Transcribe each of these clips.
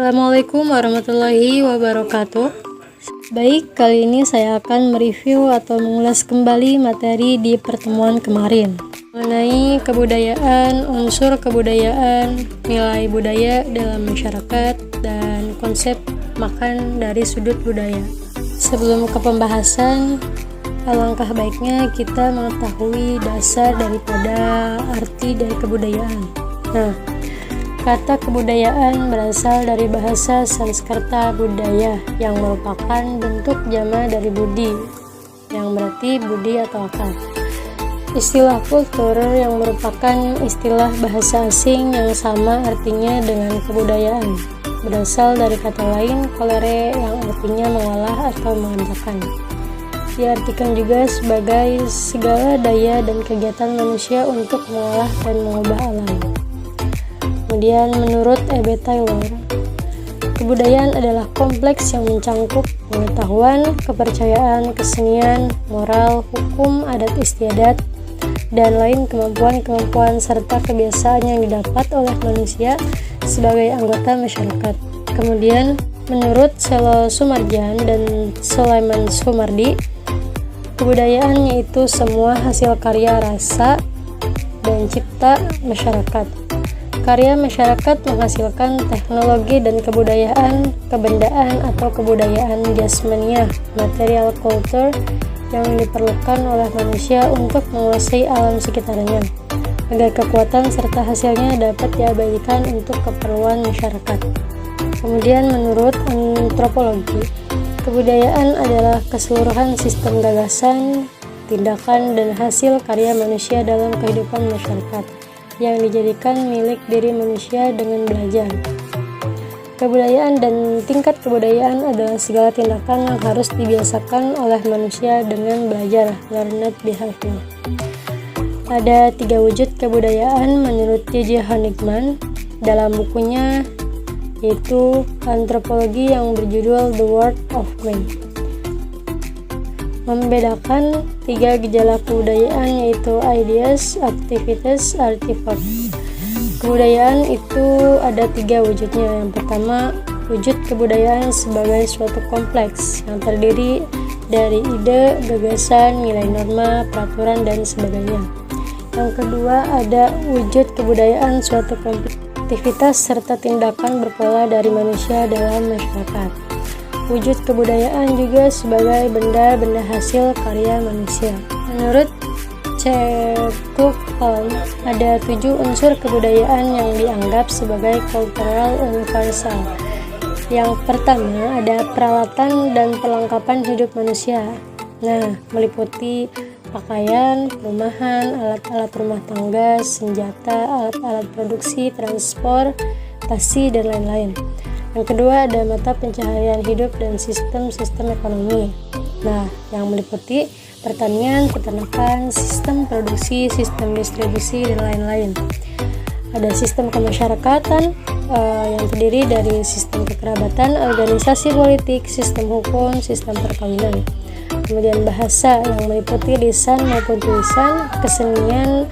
Assalamualaikum warahmatullahi wabarakatuh. Baik, kali ini saya akan mereview atau mengulas kembali materi di pertemuan kemarin mengenai kebudayaan, unsur kebudayaan, nilai budaya dalam masyarakat, dan konsep makan dari sudut budaya. Sebelum ke pembahasan, alangkah baiknya kita mengetahui dasar daripada arti dari kebudayaan. Nah, kata kebudayaan berasal dari bahasa Sanskerta budaya yang merupakan bentuk jama dari budi, yang berarti budi atau akal. Istilah kultur yang merupakan istilah bahasa asing yang sama artinya dengan kebudayaan, berasal dari kata lain kolere yang artinya mengolah atau mengerjakan. Diartikan juga sebagai segala daya dan kegiatan manusia untuk mengolah dan mengubah alam. Kemudian menurut E.B. Taylor, kebudayaan adalah kompleks yang mencangkup pengetahuan, kepercayaan, kesenian, moral, hukum, adat istiadat, dan lain kemampuan-kemampuan serta kebiasaan yang didapat oleh manusia sebagai anggota masyarakat. Kemudian menurut Selo Sumarjan dan Sulaiman Sumardi, kebudayaan yaitu semua hasil karya rasa dan cipta masyarakat. Karya masyarakat menghasilkan teknologi dan kebudayaan, kebendaan atau kebudayaan jasmaniah, material culture yang diperlukan oleh manusia untuk menguasai alam sekitarnya, agar kekuatan serta hasilnya dapat diabadikan untuk keperluan masyarakat. Kemudian menurut antropologi, kebudayaan adalah keseluruhan sistem gagasan, tindakan, dan hasil karya manusia dalam kehidupan masyarakat yang dijadikan milik diri manusia dengan belajar. Kebudayaan dan tingkat kebudayaan adalah segala tindakan yang harus dibiasakan oleh manusia dengan belajar, learned behavior. Ada 3 wujud kebudayaan menurut J.J. Honigman dalam bukunya, yaitu antropologi yang berjudul The World of Man. Membedakan 3 gejala kebudayaan yaitu ideas, activities, artifact. Kebudayaan itu ada 3 wujudnya. Yang pertama, wujud kebudayaan sebagai suatu kompleks yang terdiri dari ide, gagasan, nilai norma, peraturan, dan sebagainya. Yang kedua, ada wujud kebudayaan suatu aktivitas serta tindakan berpola dari manusia dalam masyarakat. Wujud kebudayaan juga sebagai benda-benda hasil karya manusia. Menurut Cook Holm, ada 7 unsur kebudayaan yang dianggap sebagai cultural universal. Yang pertama ada peralatan dan perlengkapan hidup manusia. Nah, meliputi pakaian, perumahan, alat-alat rumah tangga, senjata, alat-alat produksi, transportasi, dan lain-lain. Yang kedua ada mata pencaharian hidup dan sistem-sistem ekonomi. Nah, yang meliputi pertanian, peternakan, sistem produksi, sistem distribusi, dan lain-lain. Ada sistem kemasyarakatan yang terdiri dari sistem kekerabatan, organisasi politik, sistem hukum, sistem perkawinan. Kemudian bahasa yang meliputi lisan maupun tulisan, kesenian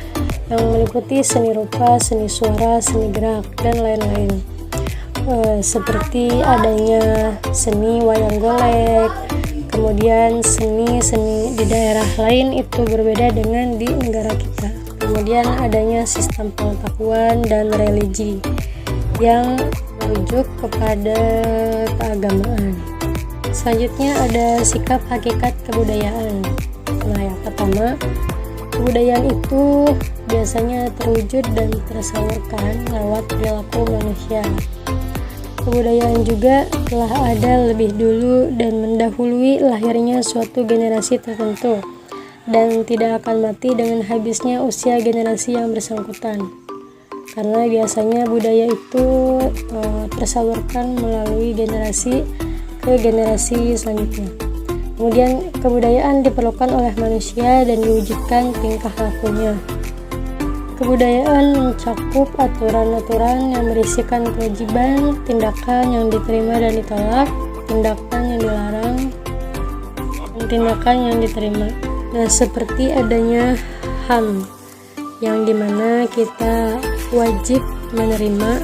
yang meliputi seni rupa, seni suara, seni gerak, dan lain-lain. Seperti adanya seni wayang golek, kemudian seni di daerah lain itu berbeda dengan di negara kita. Kemudian adanya sistem pengetahuan dan religi yang merujuk kepada keagamaan. Selanjutnya ada sikap hakikat kebudayaan. Nah, yang pertama, kebudayaan itu biasanya terwujud dan tersalurkan lewat perilaku manusia. Kebudayaan juga telah ada lebih dulu dan mendahului lahirnya suatu generasi tertentu dan tidak akan mati dengan habisnya usia generasi yang bersangkutan, karena biasanya budaya itu tersalurkan melalui generasi ke generasi selanjutnya. Kemudian kebudayaan diperlukan oleh manusia dan diwujudkan tingkah lakunya. Kebudayaan mencakup aturan-aturan yang berisikan kewajiban, tindakan yang diterima dan ditolak, tindakan yang dilarang, dan tindakan yang diterima. Nah, seperti adanya HAM, yang dimana kita wajib menerima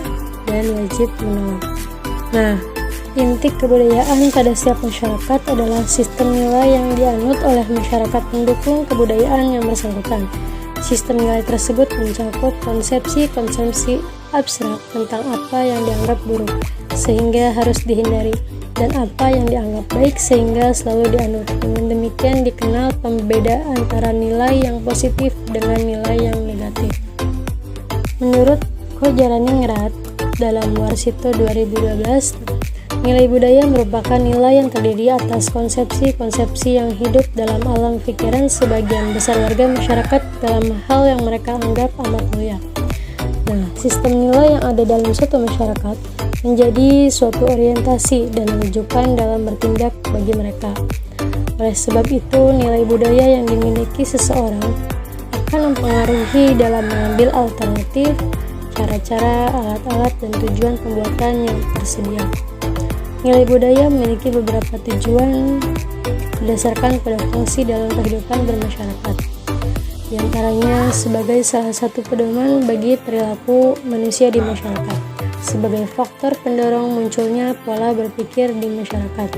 dan wajib menolak. Nah, inti kebudayaan pada setiap masyarakat adalah sistem nilai yang dianut oleh masyarakat pendukung kebudayaan yang bersangkutan. Sistem nilai tersebut mencakup konsepsi-konsepsi abstrak tentang apa yang dianggap buruk, sehingga harus dihindari, dan apa yang dianggap baik sehingga selalu dianut. Dengan demikian dikenal pembeda antara nilai yang positif dengan nilai yang negatif. Menurut Kojaraningrat dalam Warsito 2012, nilai budaya merupakan nilai yang terdiri atas konsepsi-konsepsi yang hidup dalam alam pikiran sebagian besar warga masyarakat dalam hal yang mereka anggap amat mulia. Nah, sistem nilai yang ada dalam suatu masyarakat menjadi suatu orientasi dan rujukan dalam bertindak bagi mereka. Oleh sebab itu, nilai budaya yang dimiliki seseorang akan mempengaruhi dalam mengambil alternatif, cara-cara, alat-alat, dan tujuan pembuatan yang tersedia. Nilai budaya memiliki beberapa tujuan berdasarkan pada fungsi dalam kehidupan bermasyarakat. Di antaranya sebagai salah satu pedoman bagi perilaku manusia di masyarakat, sebagai faktor pendorong munculnya pola berpikir di masyarakat,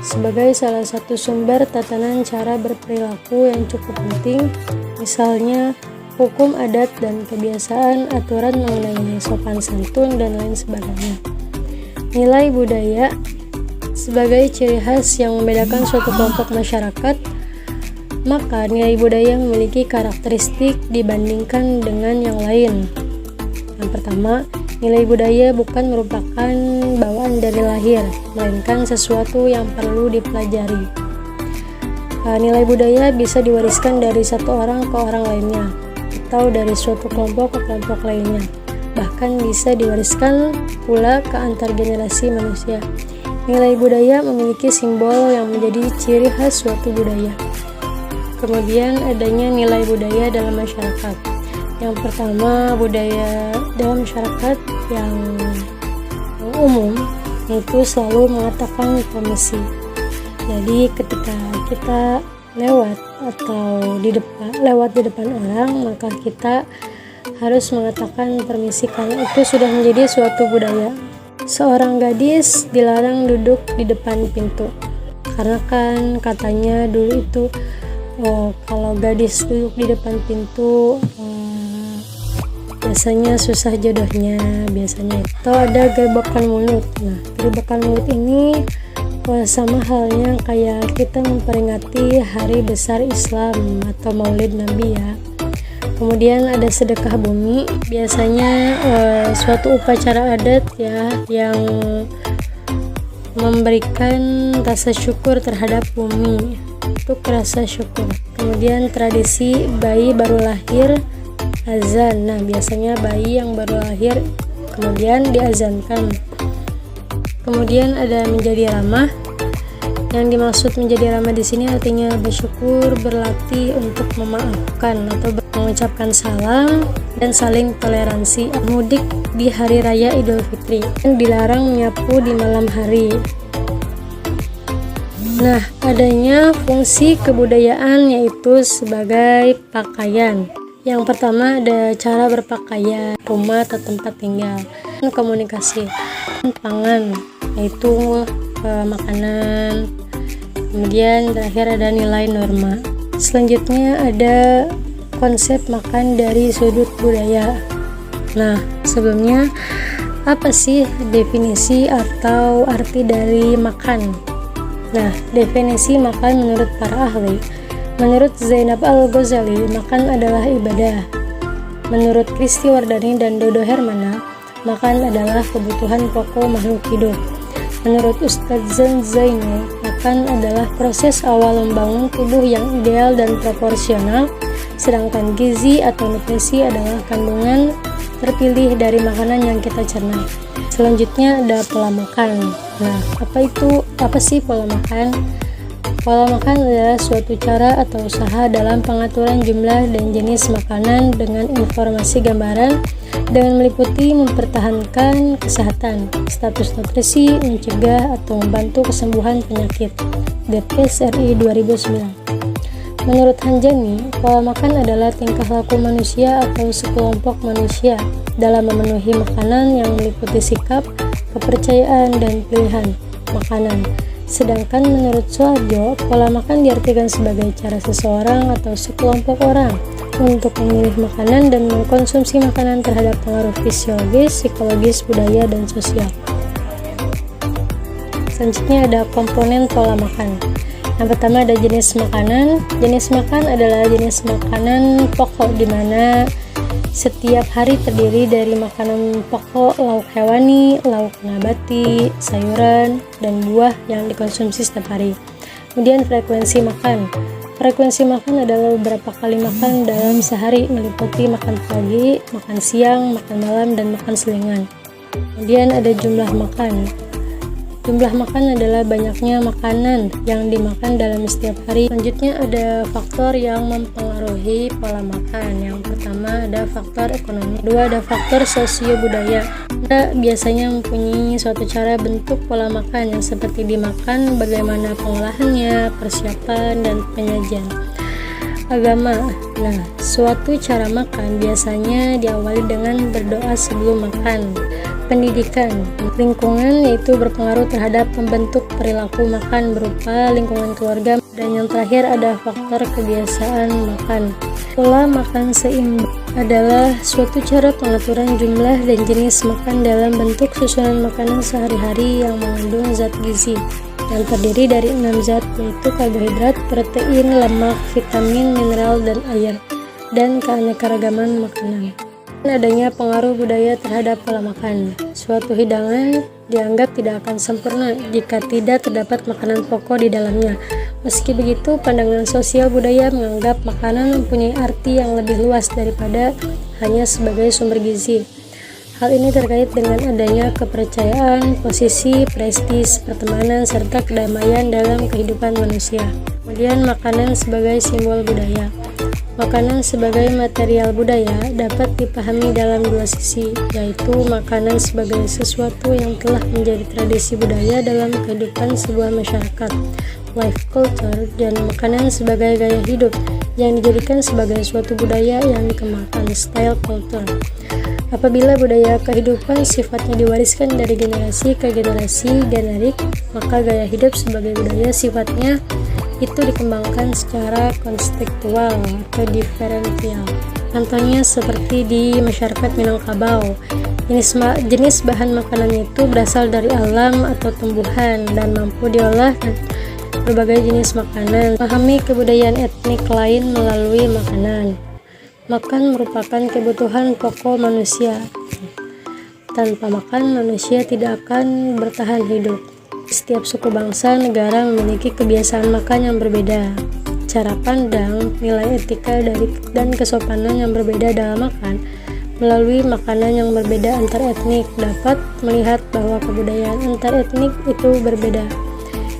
sebagai salah satu sumber tatanan cara berperilaku yang cukup penting, misalnya hukum adat dan kebiasaan, aturan mengenai sopan santun, dan lain sebagainya. Nilai budaya sebagai ciri khas yang membedakan suatu kelompok masyarakat, maka nilai budaya memiliki karakteristik dibandingkan dengan yang lain. Yang pertama, nilai budaya bukan merupakan bawaan dari lahir, melainkan sesuatu yang perlu dipelajari. Nilai budaya bisa diwariskan dari satu orang ke orang lainnya, atau dari suatu kelompok ke kelompok lainnya. Bahkan bisa diwariskan pula ke antar generasi manusia. Nilai budaya memiliki simbol yang menjadi ciri khas suatu budaya. Kemudian adanya nilai budaya dalam masyarakat. Yang pertama, budaya dalam masyarakat yang umum itu selalu mengatakan permisi. Jadi ketika kita lewat di depan orang, maka kita harus mengatakan permisi karena itu sudah menjadi suatu budaya. Seorang gadis dilarang duduk di depan pintu karena kan katanya dulu itu kalau gadis duduk di depan pintu biasanya susah jodohnya. Biasanya itu ada gerebekan mulut. Nah, gerebekan mulut ini sama halnya kayak kita memperingati hari besar Islam atau Maulid Nabi ya. Kemudian ada sedekah bumi, biasanya suatu upacara adat ya yang memberikan rasa syukur terhadap bumi, itu rasa syukur. Kemudian tradisi bayi baru lahir azan. Nah, biasanya bayi yang baru lahir kemudian diazankan. Kemudian ada menjadi ramah. Yang dimaksud menjadi ramah di sini artinya bersyukur, berlatih untuk memaafkan atau mengucapkan salam dan saling toleransi. Mudik di hari raya Idul Fitri, dan dilarang menyapu di malam hari. Nah, adanya fungsi kebudayaan yaitu sebagai pakaian. Yang pertama ada cara berpakaian, rumah atau tempat tinggal, komunikasi, pangan yaitu makanan. Kemudian terakhir ada nilai norma. Selanjutnya ada konsep makan dari sudut budaya. Nah, sebelumnya apa sih definisi atau arti dari makan? Nah, definisi makan menurut para ahli. Menurut Zainab Al-Ghazali, makan adalah ibadah. Menurut Kristi Wardani dan Dodo Hermana, makan adalah kebutuhan pokok makhluk hidup. Menurut Ustadz Zainul, makan adalah proses awal membangun tubuh yang ideal dan proporsional, sedangkan gizi atau nutrisi adalah kandungan terpilih dari makanan yang kita cerna. Selanjutnya ada pola makan. Nah, apa sih pola makan? Pola makan adalah suatu cara atau usaha dalam pengaturan jumlah dan jenis makanan dengan informasi gambaran dengan meliputi mempertahankan kesehatan, status nutrisi, mencegah atau membantu kesembuhan penyakit. Depkes RI 2009. Menurut Hanjani, pola makan adalah tingkah laku manusia atau sekelompok manusia dalam memenuhi makanan yang meliputi sikap, kepercayaan, dan pilihan makanan. Sedangkan menurut Soeharjo, pola makan diartikan sebagai cara seseorang atau sekelompok orang untuk memilih makanan dan mengkonsumsi makanan terhadap pengaruh fisiologis, psikologis, budaya, dan sosial. Selanjutnya ada komponen pola makan. Yang pertama ada jenis makanan. Jenis makan adalah jenis makanan pokok di mana setiap hari terdiri dari makanan pokok, lauk hewani, lauk nabati, sayuran, dan buah yang dikonsumsi setiap hari. Kemudian frekuensi makan. Frekuensi makan adalah beberapa kali makan dalam sehari, meliputi makan pagi, makan siang, makan malam, dan makan selingan. Kemudian ada jumlah makan. Jumlah makan adalah banyaknya makanan yang dimakan dalam setiap hari. Selanjutnya ada faktor yang mempengaruhi pola makan. Yang pertama ada faktor ekonomi. Kedua ada faktor sosio-budaya. Kita biasanya mempunyai suatu cara bentuk pola makan yang seperti dimakan, bagaimana pengolahannya, persiapan, dan penyajian. Agama. Nah, suatu cara makan biasanya diawali dengan berdoa sebelum makan. Pendidikan, lingkungan yaitu berpengaruh terhadap membentuk perilaku makan berupa lingkungan keluarga, dan yang terakhir ada faktor kebiasaan makan. Pola makan seimbang adalah suatu cara pengaturan jumlah dan jenis makan dalam bentuk susunan makanan sehari-hari yang mengandung zat gizi yang terdiri dari 6 zat, yaitu karbohidrat, protein, lemak, vitamin, mineral, dan air, dan keanekaragaman makanan. Adanya pengaruh budaya terhadap pola makan. Suatu hidangan dianggap tidak akan sempurna jika tidak terdapat makanan pokok di dalamnya. Meski begitu, pandangan sosial budaya menganggap makanan mempunyai arti yang lebih luas daripada hanya sebagai sumber gizi. Hal ini terkait dengan adanya kepercayaan, posisi, prestis, pertemanan, serta kedamaian dalam kehidupan manusia. Kemudian makanan sebagai simbol budaya. Makanan sebagai material budaya dapat dipahami dalam dua sisi, yaitu makanan sebagai sesuatu yang telah menjadi tradisi budaya dalam kehidupan sebuah masyarakat, life culture, dan makanan sebagai gaya hidup yang dijadikan sebagai suatu budaya yang dikembangkan, style culture. Apabila budaya kehidupan sifatnya diwariskan dari generasi ke generasi generik, maka gaya hidup sebagai budaya sifatnya itu dikembangkan secara kontekstual atau diferensial. Contohnya seperti di masyarakat Minangkabau, jenis bahan makanan itu berasal dari alam atau tumbuhan dan mampu diolah berbagai jenis makanan. Pahami kebudayaan etnik lain melalui makanan. Makan merupakan kebutuhan pokok manusia. Tanpa makan, manusia tidak akan bertahan hidup. Setiap suku bangsa negara memiliki kebiasaan makan yang berbeda. Cara pandang, nilai etika dan kesopanan yang berbeda dalam makan. Melalui makanan yang berbeda antar etnik dapat melihat bahwa kebudayaan antar etnik itu berbeda.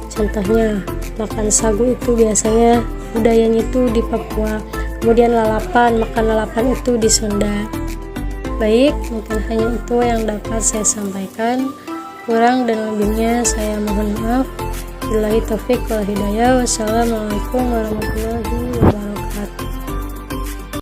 Contohnya, makan sagu itu biasanya budayanya itu di Papua. Kemudian makan lalapan itu di Sunda. Baik, mungkin hanya itu yang dapat saya sampaikan. Kurang dan lebihnya saya mohon maaf. Billahi taufik wal hidayah. Wassalamualaikum warahmatullahi wabarakatuh.